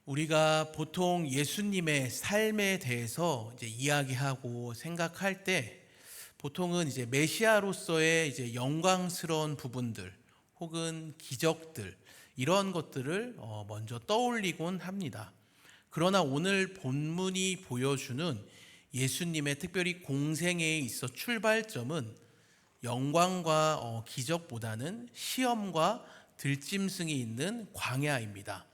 우리가 보통 예수님의 삶에 대해서 이제 이야기하고 생각할 때 보통은 이제 메시아로서의 이제 영광스러운 부분들 혹은 기적들 이런 것들을 먼저 떠올리곤 합니다. 그러나 오늘 본문이 보여주는 예수님의 특별히 공생애에 있어 출발점은 영광과 기적보다는 시험과 들짐승이 있는 광야입니다.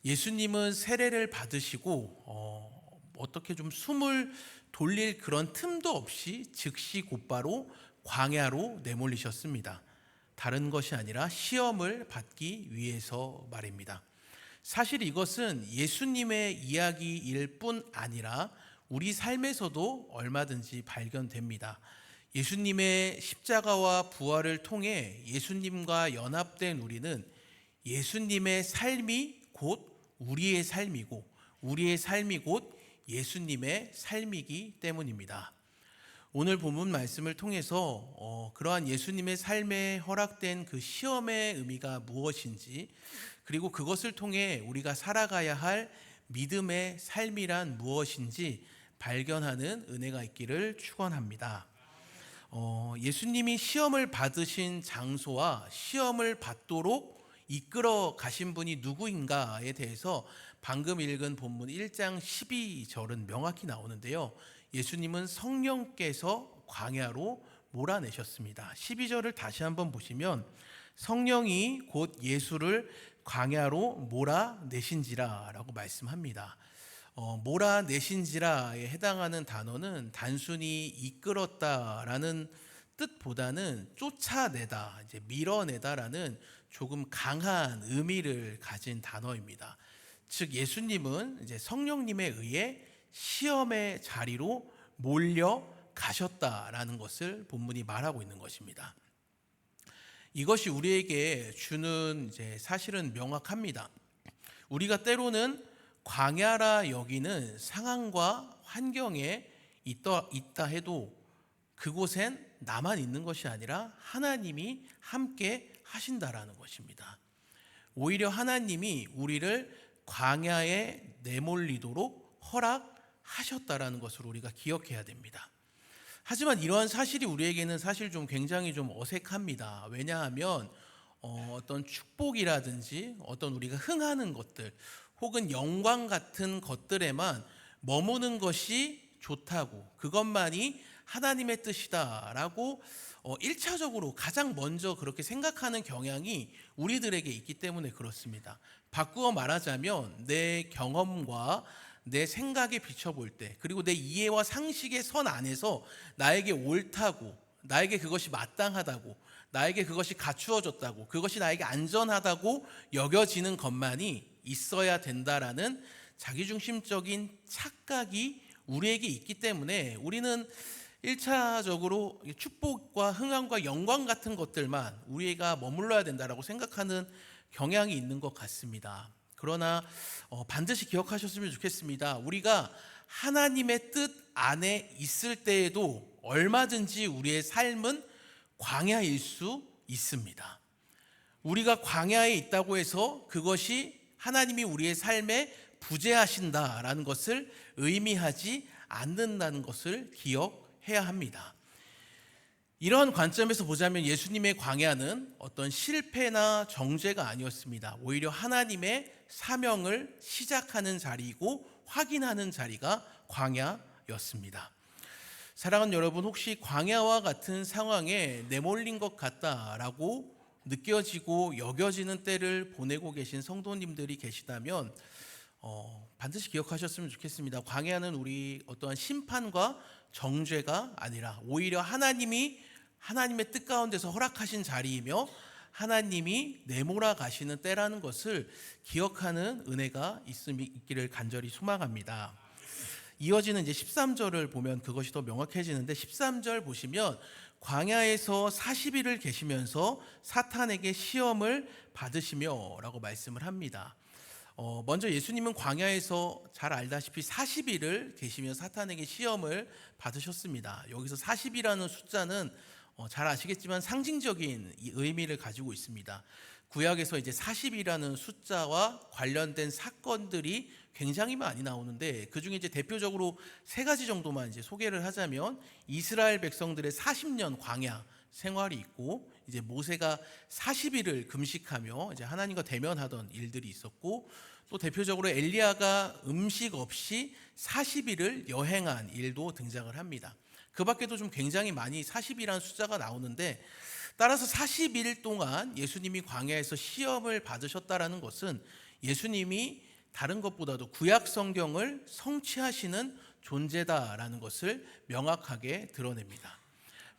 예수님은 세례를 받으시고 어떻게 좀 숨을 돌릴 그런 틈도 없이 즉시 곧바로 광야로 내몰리셨습니다. 다른 것이 아니라 시험을 받기 위해서 말입니다. 사실 이것은 예수님의 이야기일 뿐 아니라 우리 삶에서도 얼마든지 발견됩니다. 예수님의 십자가와 부활을 통해 예수님과 연합된 우리는 예수님의 삶이 곧 우리의 삶이고 우리의 삶이 곧 예수님의 삶이기 때문입니다. 오늘 본문 말씀을 통해서 그러한 예수님의 삶에 허락된 그 시험의 의미가 무엇인지, 그리고 그것을 통해 우리가 살아가야 할 믿음의 삶이란 무엇인지 발견하는 은혜가 있기를 축원합니다. 예수님이 시험을 받으신 장소와 시험을 받도록 이끌어 가신 분이 누구인가에 대해서 방금 읽은 본문 1장 12절은 명확히 나오는데요. 예수님은 성령께서 광야로 몰아내셨습니다. 12절을 다시 한번 보시면 성령이 곧 예수를 광야로 몰아내신지라 라고 말씀합니다. 몰아내신지라에 해당하는 단어는 단순히 이끌었다라는 뜻보다는 쫓아내다, 이제 밀어내다라는 조금 강한 의미를 가진 단어입니다. 즉 예수님은 이제 성령님에 의해 시험의 자리로 몰려 가셨다라는 것을 본문이 말하고 있는 것입니다. 이것이 우리에게 주는 이제 사실은 명확합니다. 우리가 때로는 광야라 여기는 상황과 환경에 있다 해도 그곳엔 나만 있는 것이 아니라 하나님이 함께 하신다라는 것입니다. 오히려 하나님이 우리를 광야에 내몰리도록 허락하셨다라는 것을 우리가 기억해야 됩니다. 하지만 이러한 사실이 우리에게는 사실 좀 굉장히 좀 어색합니다. 왜냐하면 어떤 축복이라든지 어떤 우리가 흥하는 것들 혹은 영광 같은 것들에만 머무는 것이 좋다고, 그것만이 하나님의 뜻이다라고 1차적으로 가장 먼저 그렇게 생각하는 경향이 우리들에게 있기 때문에 그렇습니다. 바꾸어 말하자면 내 경험과 내 생각에 비춰볼 때, 그리고 내 이해와 상식의 선 안에서 나에게 옳다고, 나에게 그것이 마땅하다고, 나에게 그것이 갖추어졌다고, 그것이 나에게 안전하다고 여겨지는 것만이 있어야 된다라는 자기중심적인 착각이 우리에게 있기 때문에 우리는 1차적으로 축복과 흥함과 영광 같은 것들만 우리가 머물러야 된다라고 생각하는 경향이 있는 것 같습니다. 그러나 반드시 기억하셨으면 좋겠습니다. 우리가 하나님의 뜻 안에 있을 때에도 얼마든지 우리의 삶은 광야일 수 있습니다. 우리가 광야에 있다고 해서 그것이 하나님이 우리의 삶에 부재하신다라는 것을 의미하지 않는다는 것을 기억해야 합니다. 이런 관점에서 보자면 예수님의 광야는 어떤 실패나 정죄가 아니었습니다. 오히려 하나님의 사명을 시작하는 자리이고 확인하는 자리가 광야였습니다. 사랑하는 여러분, 혹시 광야와 같은 상황에 내몰린 것 같다라고 느껴지고 여겨지는 때를 보내고 계신 성도님들이 계시다면 반드시 기억하셨으면 좋겠습니다. 광야는 우리 어떠한 심판과 정죄가 아니라 오히려 하나님의 뜻 가운데서 허락하신 자리이며 하나님이 내몰아 가시는 때라는 것을 기억하는 은혜가 있기를 간절히 소망합니다. 이어지는 이제 13절을 보면 그것이 더 명확해지는데, 13절 보시면 광야에서 40일을 계시면서 사탄에게 시험을 받으시며 라고 말씀을 합니다. 먼저 예수님은 광야에서 잘 알다시피 40일을 계시며 사탄에게 시험을 받으셨습니다. 여기서 40이라는 숫자는 잘 아시겠지만 상징적인 의미를 가지고 있습니다. 구약에서 이제 40이라는 숫자와 관련된 사건들이 굉장히 많이 나오는데, 그 중에 이제 대표적으로 세 가지 정도만 이제 소개를 하자면, 이스라엘 백성들의 40년 광야 생활이 있고, 이제 모세가 40일을 금식하며 이제 하나님과 대면하던 일들이 있었고, 또 대표적으로 엘리야가 음식 없이 40일을 여행한 일도 등장을 합니다. 그 밖에도 좀 굉장히 많이 40이라는 숫자가 나오는데, 따라서 40일 동안 예수님이 광야에서 시험을 받으셨다라는 것은 예수님이 다른 것보다도 구약 성경을 성취하시는 존재다라는 것을 명확하게 드러냅니다.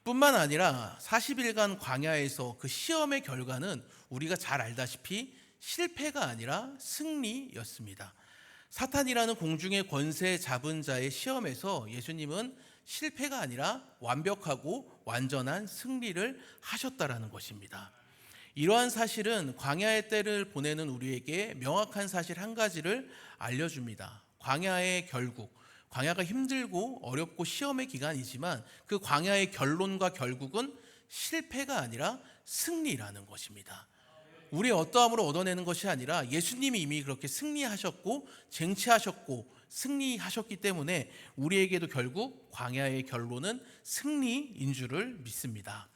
뿐만 아니라 40일간 광야에서 그 시험의 결과는 우리가 잘 알다시피 실패가 아니라 승리였습니다. 사탄이라는 공중의 권세 잡은 자의 시험에서 예수님은 실패가 아니라 완벽하고 완전한 승리를 하셨다라는 것입니다. 이러한 사실은 광야의 때를 보내는 우리에게 명확한 사실 한 가지를 알려줍니다. 광야의 결국, 광야가 힘들고 어렵고 시험의 기간이지만 그 광야의 결론과 결국은 실패가 아니라 승리라는 것입니다. 우리의 어떠함으로 얻어내는 것이 아니라 예수님이 이미 그렇게 승리하셨고 쟁취하셨고 승리하셨기 때문에 우리에게도 결국 광야의 결론은 승리인 줄을 믿습니다.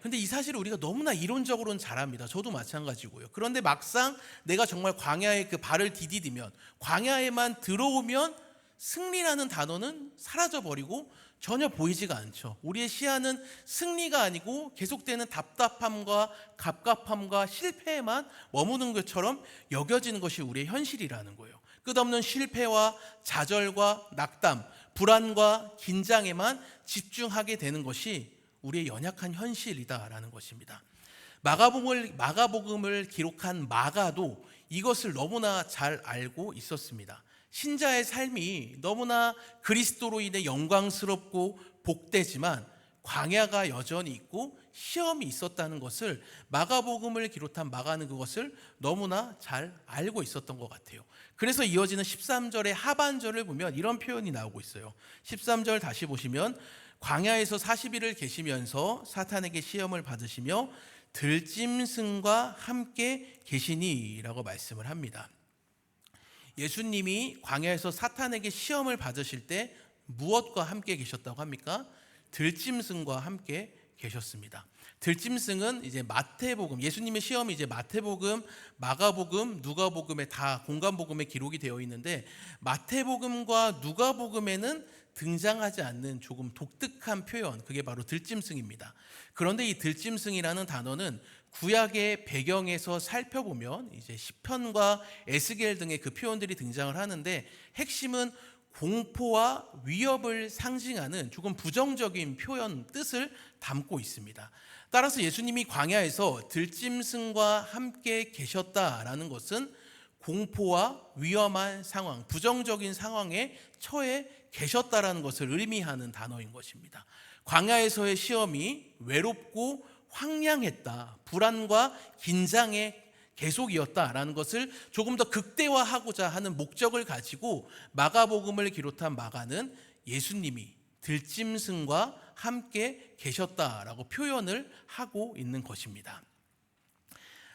근데 이 사실을 우리가 너무나 이론적으로는 잘 압니다. 저도 마찬가지고요. 그런데 막상 내가 정말 광야에 그 발을 디디면, 광야에만 들어오면 승리라는 단어는 사라져버리고 전혀 보이지가 않죠. 우리의 시야는 승리가 아니고 계속되는 답답함과 갑갑함과 실패에만 머무는 것처럼 여겨지는 것이 우리의 현실이라는 거예요. 끝없는 실패와 좌절과 낙담, 불안과 긴장에만 집중하게 되는 것이 우리의 연약한 현실이다라는 것입니다. 마가복음을 기록한 마가도 이것을 너무나 잘 알고 있었습니다. 신자의 삶이 너무나 그리스도로 인해 영광스럽고 복되지만 광야가 여전히 있고 시험이 있었다는 것을 마가복음을 기록한 마가는 그것을 너무나 잘 알고 있었던 것 같아요. 그래서 이어지는 13절의 하반절을 보면 이런 표현이 나오고 있어요. 13절 다시 보시면 광야에서 40일을 계시면서 사탄에게 시험을 받으시며 들짐승과 함께 계시니 라고 말씀을 합니다. 예수님이 광야에서 사탄에게 시험을 받으실 때 무엇과 함께 계셨다고 합니까? 들짐승과 함께 계셨습니다. 들짐승은 이제 마태복음, 예수님의 시험이 이제 마태복음, 마가복음, 누가복음에 다 공간복음에 기록이 되어 있는데, 마태복음과 누가복음에는 등장하지 않는 조금 독특한 표현, 그게 바로 들짐승입니다. 그런데 이 들짐승이라는 단어는 구약의 배경에서 살펴보면 이제 시편과 에스겔 등의 그 표현들이 등장을 하는데, 핵심은 공포와 위협을 상징하는 조금 부정적인 표현 뜻을 담고 있습니다. 따라서 예수님이 광야에서 들짐승과 함께 계셨다라는 것은 공포와 위험한 상황, 부정적인 상황에 처해 계셨다라는 것을 의미하는 단어인 것입니다. 광야에서의 시험이 외롭고 황량했다, 불안과 긴장의 계속이었다라는 것을 조금 더 극대화하고자 하는 목적을 가지고 마가복음을 기록한 마가는 예수님이 들짐승과 함께 계셨다라고 표현을 하고 있는 것입니다.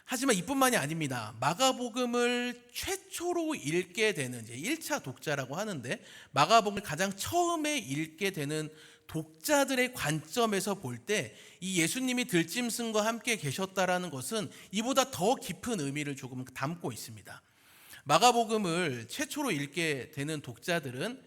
하지만 이뿐만이 아닙니다. 마가복음을 최초로 읽게 되는 이제 1차 독자라고 하는데, 마가복음을 가장 처음에 읽게 되는 독자들의 관점에서 볼 때 이 예수님이 들짐승과 함께 계셨다라는 것은 이보다 더 깊은 의미를 조금 담고 있습니다. 마가복음을 최초로 읽게 되는 독자들은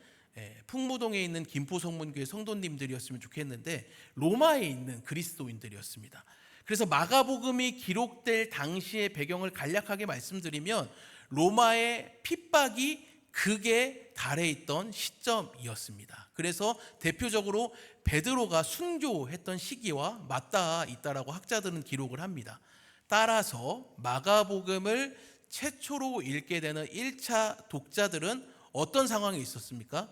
풍무동에 있는 김포성문교회 성도님들이었으면 좋겠는데 로마에 있는 그리스도인들이었습니다. 그래서 마가복음이 기록될 당시의 배경을 간략하게 말씀드리면 로마의 핍박이 극에 달해 있던 시점이었습니다. 그래서 대표적으로 베드로가 순교했던 시기와 맞닿아 있다라고 학자들은 기록을 합니다. 따라서 마가복음을 최초로 읽게 되는 1차 독자들은 어떤 상황에 있었습니까?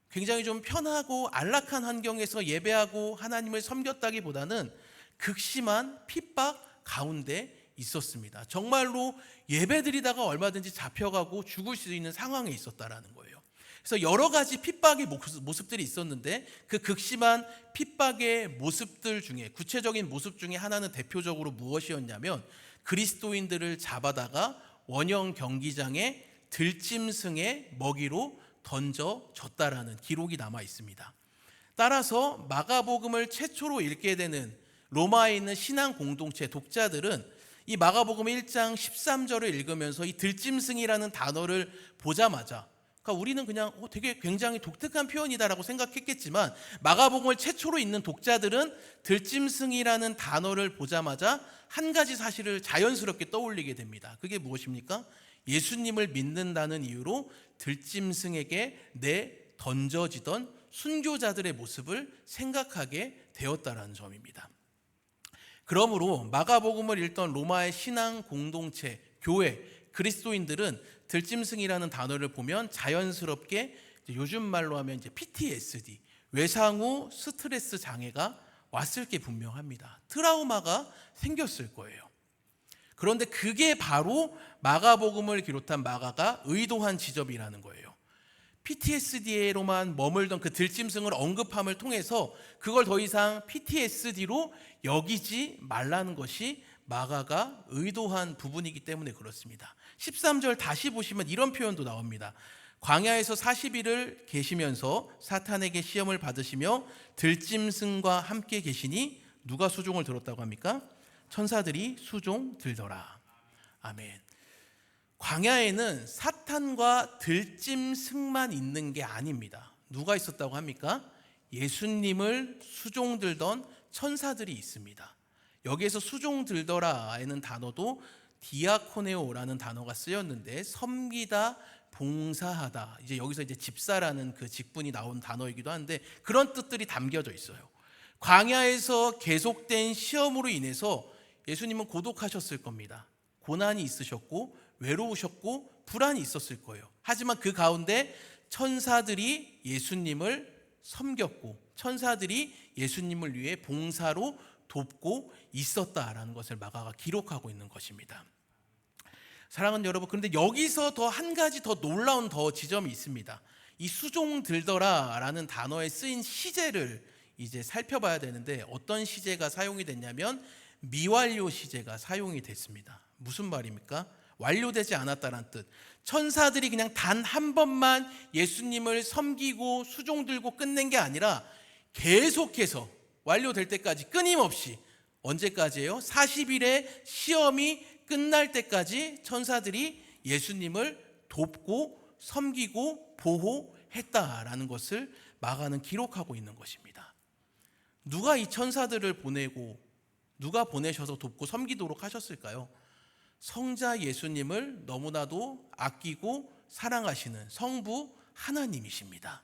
굉장히 좀 편하고 안락한 환경에서 예배하고 하나님을 섬겼다기보다는 극심한 핍박 가운데 있었습니다. 정말로 예배드리다가 얼마든지 잡혀가고 죽을 수 있는 상황에 있었다라는 거예요. 그래서 여러 가지 핍박의 모습들이 있었는데, 그 극심한 핍박의 모습들 중에 구체적인 모습 중에 하나는 대표적으로 무엇이었냐면 그리스도인들을 잡아다가 원형 경기장에 들짐승의 먹이로 던져졌다라는 기록이 남아 있습니다. 따라서 마가복음을 최초로 읽게 되는 로마에 있는 신앙 공동체 독자들은 이 마가복음 1장 13절을 읽으면서 이 들짐승이라는 단어를 보자마자, 그러니까 우리는 그냥 되게 굉장히 독특한 표현이다라고 생각했겠지만, 마가복음을 최초로 읽는 독자들은 들짐승이라는 단어를 보자마자 한 가지 사실을 자연스럽게 떠올리게 됩니다. 그게 무엇입니까? 예수님을 믿는다는 이유로 들짐승에게 던져지던 순교자들의 모습을 생각하게 되었다라는 점입니다. 그러므로 마가복음을 읽던 로마의 신앙 공동체, 교회, 그리스도인들은 들짐승이라는 단어를 보면 자연스럽게 요즘 말로 하면 PTSD, 외상 후 스트레스 장애가 왔을 게 분명합니다. 트라우마가 생겼을 거예요. 그런데 그게 바로 마가복음을 기록한 마가가 의도한 지점이라는 거예요. PTSD로만 머물던 그 들짐승을 언급함을 통해서 그걸 더 이상 PTSD로 여기지 말라는 것이 마가가 의도한 부분이기 때문에 그렇습니다. 13절 다시 보시면 이런 표현도 나옵니다. 광야에서 40일을 계시면서 사탄에게 시험을 받으시며 들짐승과 함께 계시니 누가 수종을 들었다고 합니까? 천사들이 수종 들더라. 아멘. 광야에는 사탄과 들짐승만 있는 게 아닙니다. 누가 있었다고 합니까? 예수님을 수종 들던 천사들이 있습니다. 여기에서 수종 들더라라는 단어도 디아코네오라는 단어가 쓰였는데, 섬기다, 봉사하다, 여기서 집사라는 그 직분이 나온 단어이기도 한데 그런 뜻들이 담겨져 있어요. 광야에서 계속된 시험으로 인해서 예수님은 고독하셨을 겁니다. 고난이 있으셨고 외로우셨고 불안이 있었을 거예요. 하지만 그 가운데 천사들이 예수님을 섬겼고 천사들이 예수님을 위해 봉사로 돕고 있었다라는 것을 마가가 기록하고 있는 것입니다. 사랑하는 여러분, 그런데 여기서 더 한 가지 더 놀라운 지점이 있습니다. 이 수종 들더라라는 단어에 쓰인 시제를 이제 살펴봐야 되는데, 어떤 시제가 사용이 됐냐면 미완료 시제가 사용이 됐습니다. 무슨 말입니까? 완료되지 않았다는 뜻. 천사들이 그냥 단 한 번만 예수님을 섬기고 수종 들고 끝낸 게 아니라 계속해서 완료될 때까지 끊임없이, 언제까지예요? 40일의 시험이 끝날 때까지 천사들이 예수님을 돕고 섬기고 보호했다라는 것을 마가는 기록하고 있는 것입니다. 누가 이 천사들을 보내고 누가 보내셔서 돕고 섬기도록 하셨을까요? 성자 예수님을 너무나도 아끼고 사랑하시는 성부 하나님이십니다.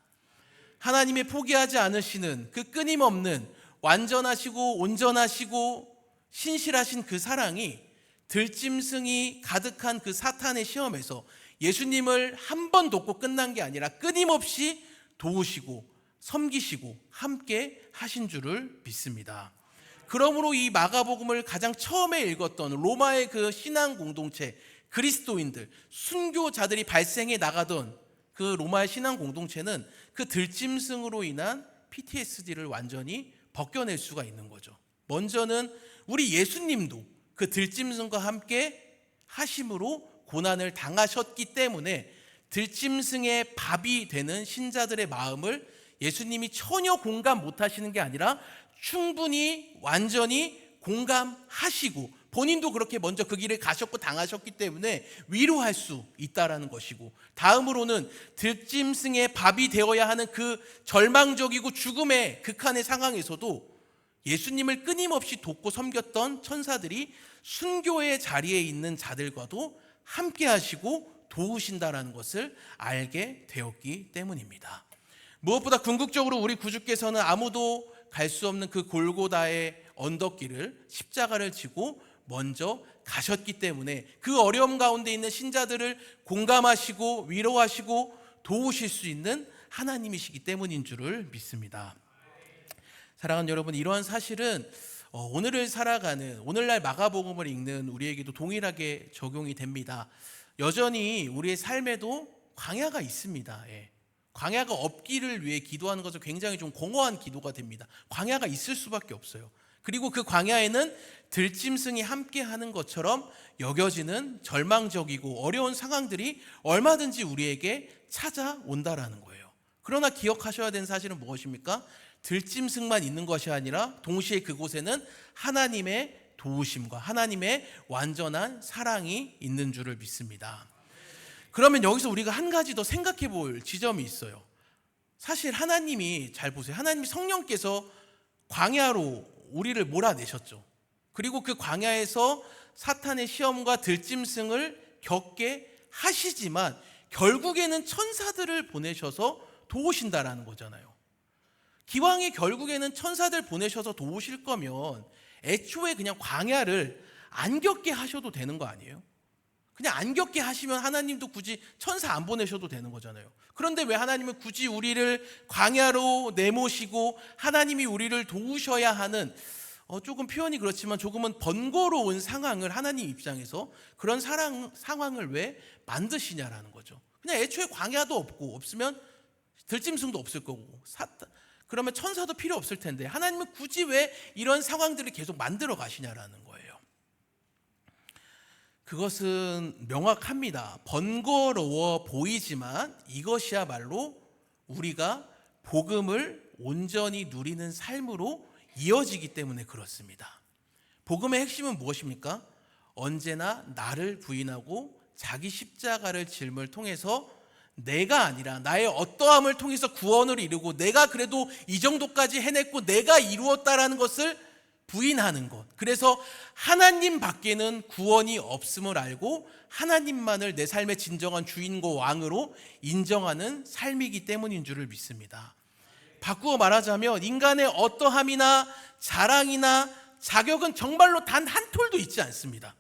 하나님의 포기하지 않으시는 그 끊임없는 완전하시고 온전하시고 신실하신 그 사랑이 들짐승이 가득한 그 사탄의 시험에서 예수님을 한 번 돕고 끝난 게 아니라 끊임없이 도우시고 섬기시고 함께 하신 줄을 믿습니다. 그러므로 이 마가복음을 가장 처음에 읽었던 로마의 그 신앙 공동체, 그리스도인들, 순교자들이 발생해 나가던 그 로마의 신앙 공동체는 그 들짐승으로 인한 PTSD를 완전히 벗겨낼 수가 있는 거죠. 먼저는 우리 예수님도 그 들짐승과 함께 하심으로 고난을 당하셨기 때문에 들짐승의 밥이 되는 신자들의 마음을 예수님이 전혀 공감 못하시는 게 아니라 충분히 완전히 공감하시고, 본인도 그렇게 먼저 그 길을 가셨고 당하셨기 때문에 위로할 수 있다라는 것이고, 다음으로는 들짐승의 밥이 되어야 하는 그 절망적이고 죽음의 극한의 상황에서도 예수님을 끊임없이 돕고 섬겼던 천사들이 순교의 자리에 있는 자들과도 함께 하시고 도우신다라는 것을 알게 되었기 때문입니다. 무엇보다 궁극적으로 우리 구주께서는 아무도 갈 수 없는 그 골고다의 언덕길을, 십자가를 지고 먼저 가셨기 때문에 그 어려움 가운데 있는 신자들을 공감하시고 위로하시고 도우실 수 있는 하나님이시기 때문인 줄을 믿습니다. 사랑하는 여러분, 이러한 사실은 오늘을 살아가는, 오늘날 마가복음을 읽는 우리에게도 동일하게 적용이 됩니다. 여전히 우리의 삶에도 광야가 있습니다. 광야가 없기를 위해 기도하는 것은 굉장히 좀 공허한 기도가 됩니다. 광야가 있을 수밖에 없어요. 그리고 그 광야에는 들짐승이 함께하는 것처럼 여겨지는 절망적이고 어려운 상황들이 얼마든지 우리에게 찾아온다라는 거예요. 그러나 기억하셔야 되는 사실은 무엇입니까? 들짐승만 있는 것이 아니라 동시에 그곳에는 하나님의 도우심과 하나님의 완전한 사랑이 있는 줄을 믿습니다. 그러면 여기서 우리가 한 가지 더 생각해 볼 지점이 있어요. 사실 하나님이, 잘 보세요, 하나님이 성령께서 광야로 우리를 몰아내셨죠. 그리고 그 광야에서 사탄의 시험과 들짐승을 겪게 하시지만 결국에는 천사들을 보내셔서 도우신다라는 거잖아요. 기왕에 결국에는 천사들 보내셔서 도우실 거면 애초에 그냥 광야를 안 겪게 하셔도 되는 거 아니에요? 그냥 안 겪게 하시면 하나님도 굳이 천사 안 보내셔도 되는 거잖아요. 그런데 왜 하나님은 굳이 우리를 광야로 내모시고 하나님이 우리를 도우셔야 하는, 조금 표현이 그렇지만 조금은 번거로운 상황을 하나님 입장에서 그런 상황을 왜 만드시냐라는 거죠. 그냥 애초에 광야도 없고, 없으면 들짐승도 없을 거고, 그러면 천사도 필요 없을 텐데 하나님은 굳이 왜 이런 상황들을 계속 만들어 가시냐라는 거예요. 그것은 명확합니다. 번거로워 보이지만 이것이야말로 우리가 복음을 온전히 누리는 삶으로 이어지기 때문에 그렇습니다. 복음의 핵심은 무엇입니까? 언제나 나를 부인하고 자기 십자가를 짐을 통해서 내가 아니라 나의 어떠함을 통해서 구원을 이루고 내가 그래도 이 정도까지 해냈고 내가 이루었다라는 것을 부인하는 것. 그래서 하나님 밖에는 구원이 없음을 알고 하나님만을 내 삶의 진정한 주인과 왕으로 인정하는 삶이기 때문인 줄을 믿습니다. 바꾸어 말하자면 인간의 어떠함이나 자랑이나 자격은 정말로 단 한 톨도 있지 않습니다.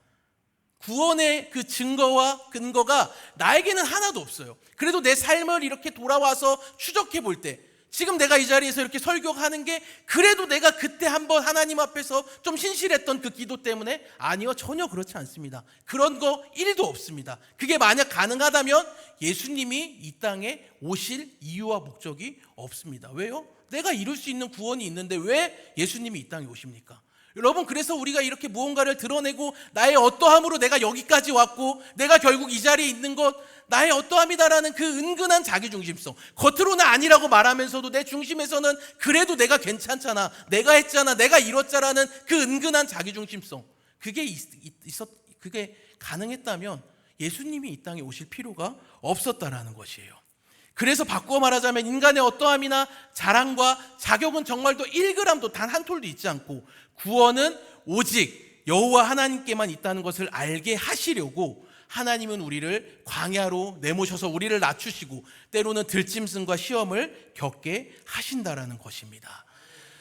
구원의 그 증거와 근거가 나에게는 하나도 없어요. 그래도 내 삶을 이렇게 돌아와서 추적해 볼 때, 지금 내가 이 자리에서 이렇게 설교하는 게 그래도 내가 그때 한번 하나님 앞에서 좀 신실했던 그 기도 때문에? 아니요, 전혀 그렇지 않습니다. 그런 거 1도 없습니다. 그게 만약 가능하다면 예수님이 이 땅에 오실 이유와 목적이 없습니다. 왜요? 내가 이룰 수 있는 구원이 있는데 왜 예수님이 이 땅에 오십니까? 여러분, 그래서 우리가 이렇게 무언가를 드러내고 나의 어떠함으로 내가 여기까지 왔고 내가 결국 이 자리에 있는 것, 나의 어떠함이다라는 그 은근한 자기중심성, 겉으로는 아니라고 말하면서도 내 중심에서는 그래도 내가 괜찮잖아, 내가 했잖아, 내가 이뤘잖아는 그 은근한 자기중심성, 그게 가능했다면 예수님이 이 땅에 오실 필요가 없었다라는 것이에요. 그래서 바꾸어 말하자면 인간의 어떠함이나 자랑과 자격은 정말도 1g도 단 한 톨도 있지 않고 구원은 오직 여호와 하나님께만 있다는 것을 알게 하시려고 하나님은 우리를 광야로 내모셔서 우리를 낮추시고 때로는 들짐승과 시험을 겪게 하신다라는 것입니다.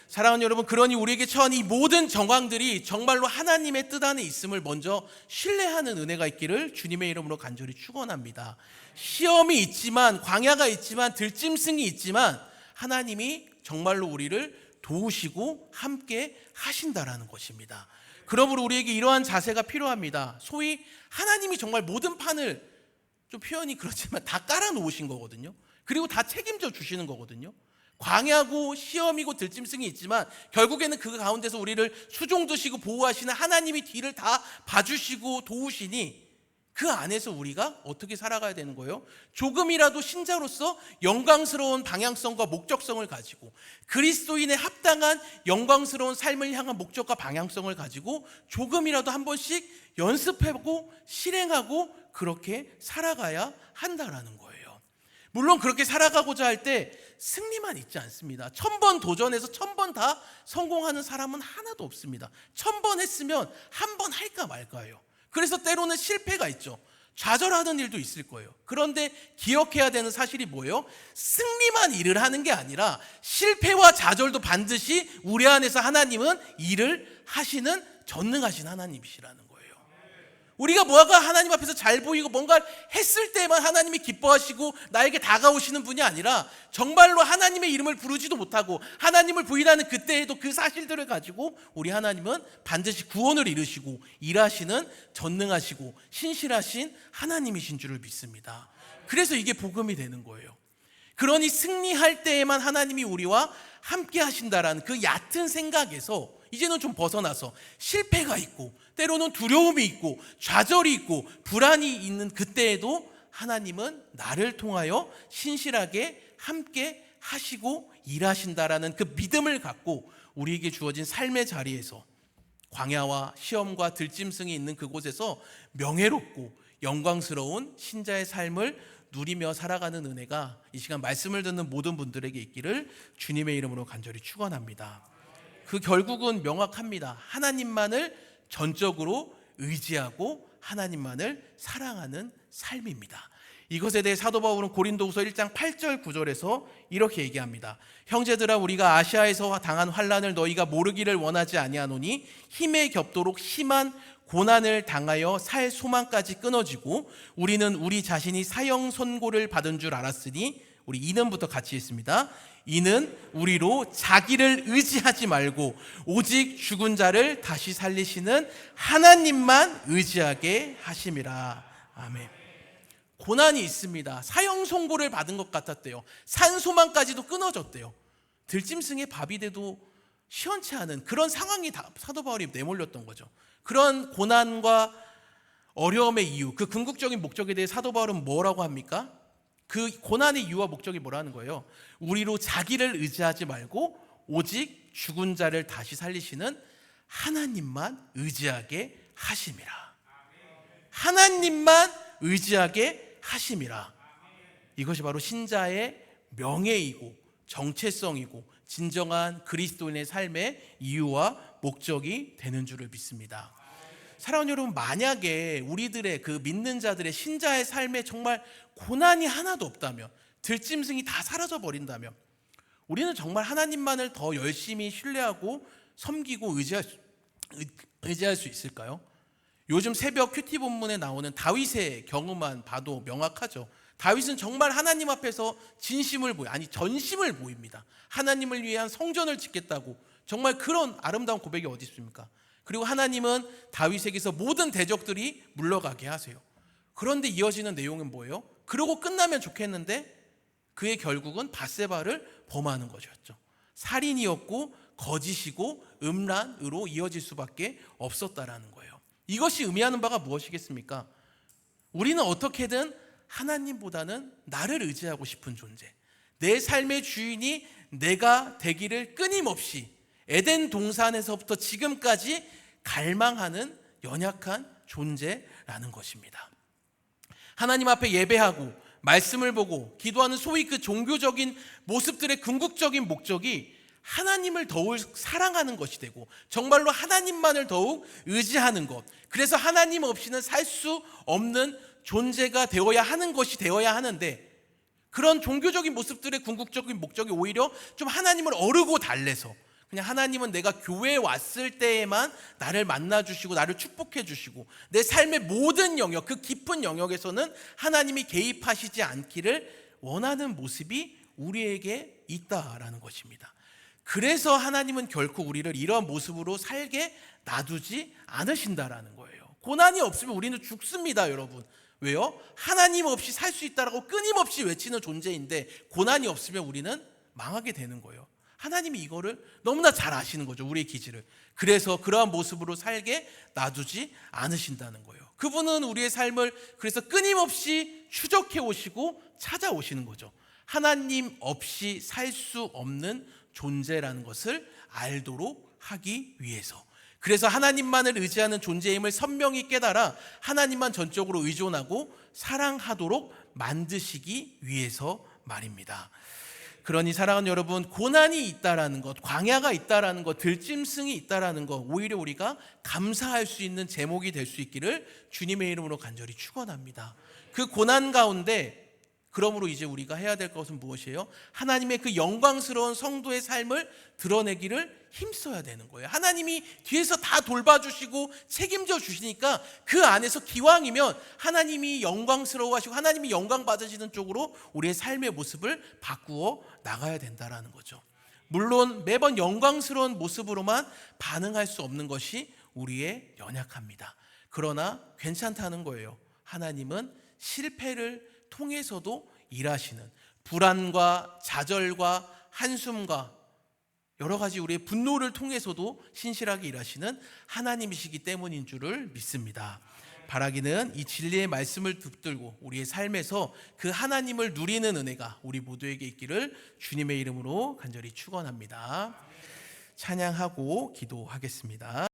사랑하는 여러분, 그러니 우리에게 처한 이 모든 정황들이 정말로 하나님의 뜻 안에 있음을 먼저 신뢰하는 은혜가 있기를 주님의 이름으로 간절히 축원합니다. 시험이 있지만, 광야가 있지만, 들짐승이 있지만 하나님이 정말로 우리를 도우시고 함께 하신다라는 것입니다. 그러므로 우리에게 이러한 자세가 필요합니다. 소위 하나님이 정말 모든 판을, 좀 표현이 그렇지만, 다 깔아놓으신 거거든요. 그리고 다 책임져 주시는 거거든요. 광야고 시험이고 들짐승이 있지만 결국에는 그 가운데서 우리를 수종드시고 보호하시는 하나님이 뒤를 다 봐주시고 도우시니 그 안에서 우리가 어떻게 살아가야 되는 거예요? 조금이라도 신자로서 영광스러운 방향성과 목적성을 가지고 그리스도인의 합당한 영광스러운 삶을 향한 목적과 방향성을 가지고 조금이라도 한 번씩 연습하고 실행하고 그렇게 살아가야 한다라는 거예요. 물론 그렇게 살아가고자 할 때 승리만 있지 않습니다. 1000번 도전해서 1000번 다 성공하는 사람은 하나도 없습니다. 1000번 했으면 한 번 할까 말까요. 그래서 때로는 실패가 있죠. 좌절하는 일도 있을 거예요. 그런데 기억해야 되는 사실이 뭐예요? 승리만 일을 하는 게 아니라 실패와 좌절도 반드시 우리 안에서 하나님은 일을 하시는 전능하신 하나님이시라는 거예요. 우리가 뭐가 하나님 앞에서 잘 보이고 뭔가 했을 때만 하나님이 기뻐하시고 나에게 다가오시는 분이 아니라 정말로 하나님의 이름을 부르지도 못하고 하나님을 부인하는 그때에도 그 사실들을 가지고 우리 하나님은 반드시 구원을 이루시고 일하시는 전능하시고 신실하신 하나님이신 줄을 믿습니다. 그래서 이게 복음이 되는 거예요. 그러니 승리할 때에만 하나님이 우리와 함께 하신다라는 그 얕은 생각에서 이제는 좀 벗어나서 실패가 있고 때로는 두려움이 있고 좌절이 있고 불안이 있는 그때에도 하나님은 나를 통하여 신실하게 함께 하시고 일하신다라는 그 믿음을 갖고 우리에게 주어진 삶의 자리에서 광야와 시험과 들짐승이 있는 그곳에서 명예롭고 영광스러운 신자의 삶을 누리며 살아가는 은혜가 이 시간 말씀을 듣는 모든 분들에게 있기를 주님의 이름으로 간절히 축원합니다. 그 결국은 명확합니다. 하나님만을 전적으로 의지하고 하나님만을 사랑하는 삶입니다. 이것에 대해 사도 바울은 고린도후서 1장 8절 9절에서 이렇게 얘기합니다. 형제들아, 우리가 아시아에서 당한 환난을 너희가 모르기를 원하지 아니하노니 힘에 겹도록 심한 고난을 당하여 살 소망까지 끊어지고 우리는 우리 자신이 사형 선고를 받은 줄 알았으니, 우리 이는부터 같이 읽습니다. 이는 우리로 자기를 의지하지 말고 오직 죽은 자를 다시 살리시는 하나님만 의지하게 하심이라. 아멘. 고난이 있습니다. 사형 선고를 받은 것 같았대요. 산 소망까지도 끊어졌대요. 들짐승의 밥이 돼도 시원치 않은 그런 상황이 사도 바울이 내몰렸던 거죠. 그런 고난과 어려움의 이유, 그 궁극적인 목적에 대해 사도 바울은 뭐라고 합니까? 그 고난의 이유와 목적이 뭐라는 거예요? 우리로 자기를 의지하지 말고 오직 죽은 자를 다시 살리시는 하나님만 의지하게 하심이라. 하나님만 의지하게 하심이라. 이것이 바로 신자의 명예이고 정체성이고 진정한 그리스도인의 삶의 이유와 목적이 되는 줄을 믿습니다. 사랑하는 여러분, 만약에 우리들의 그 믿는 자들의 신자의 삶에 정말 고난이 하나도 없다면, 들짐승이 다 사라져 버린다면, 우리는 정말 하나님만을 더 열심히 신뢰하고 섬기고 의지할 수 있을까요? 요즘 새벽 큐티 본문에 나오는 다윗의 경우만 봐도 명확하죠. 다윗은 정말 하나님 앞에서 전심을 보입니다. 하나님을 위한 성전을 짓겠다고, 정말 그런 아름다운 고백이 어디 있습니까? 그리고 하나님은 다윗에게서 모든 대적들이 물러가게 하세요. 그런데 이어지는 내용은 뭐예요? 그러고 끝나면 좋겠는데 그의 결국은 밧세바를 범하는 것이었죠. 살인이었고 거짓이고 음란으로 이어질 수밖에 없었다라는 거예요. 이것이 의미하는 바가 무엇이겠습니까? 우리는 어떻게든 하나님보다는 나를 의지하고 싶은 존재, 내 삶의 주인이 내가 되기를 끊임없이 에덴 동산에서부터 지금까지 갈망하는 연약한 존재라는 것입니다. 하나님 앞에 예배하고 말씀을 보고 기도하는 소위 그 종교적인 모습들의 궁극적인 목적이 하나님을 더욱 사랑하는 것이 되고 정말로 하나님만을 더욱 의지하는 것, 그래서 하나님 없이는 살 수 없는 존재가 되어야 하는 것이 되어야 하는데, 그런 종교적인 모습들의 궁극적인 목적이 오히려 좀 하나님을 어르고 달래서 그냥 하나님은 내가 교회에 왔을 때에만 나를 만나주시고 나를 축복해 주시고 내 삶의 모든 영역, 그 깊은 영역에서는 하나님이 개입하시지 않기를 원하는 모습이 우리에게 있다라는 것입니다. 그래서 하나님은 결코 우리를 이런 모습으로 살게 놔두지 않으신다라는 거예요. 고난이 없으면 우리는 죽습니다, 여러분. 왜요? 하나님 없이 살 수 있다라고 끊임없이 외치는 존재인데 고난이 없으면 우리는 망하게 되는 거예요. 하나님이 이거를 너무나 잘 아시는 거죠, 우리의 기질을. 그래서 그러한 모습으로 살게 놔두지 않으신다는 거예요. 그분은 우리의 삶을 그래서 끊임없이 추적해 오시고 찾아오시는 거죠. 하나님 없이 살 수 없는 존재라는 것을 알도록 하기 위해서. 그래서 하나님만을 의지하는 존재임을 선명히 깨달아 하나님만 전적으로 의존하고 사랑하도록 만드시기 위해서 말입니다. 그러니 사랑하는 여러분, 고난이 있다라는 것, 광야가 있다라는 것, 들짐승이 있다라는 것, 오히려 우리가 감사할 수 있는 제목이 될 수 있기를 주님의 이름으로 간절히 축원합니다. 그 고난 가운데 그러므로 이제 우리가 해야 될 것은 무엇이에요? 하나님의 그 영광스러운 성도의 삶을 드러내기를 힘써야 되는 거예요. 하나님이 뒤에서 다 돌봐주시고 책임져 주시니까 그 안에서 기왕이면 하나님이 영광스러워하시고 하나님이 영광 받으시는 쪽으로 우리의 삶의 모습을 바꾸어 나가야 된다는 거죠. 물론 매번 영광스러운 모습으로만 반응할 수 없는 것이 우리의 연약합니다. 그러나 괜찮다는 거예요. 하나님은 실패를 통해서도 일하시는, 불안과 좌절과 한숨과 여러 가지 우리의 분노를 통해서도 신실하게 일하시는 하나님이시기 때문인 줄을 믿습니다. 바라기는 이 진리의 말씀을 붙들고 우리의 삶에서 그 하나님을 누리는 은혜가 우리 모두에게 있기를 주님의 이름으로 간절히 축원합니다. 찬양하고 기도하겠습니다.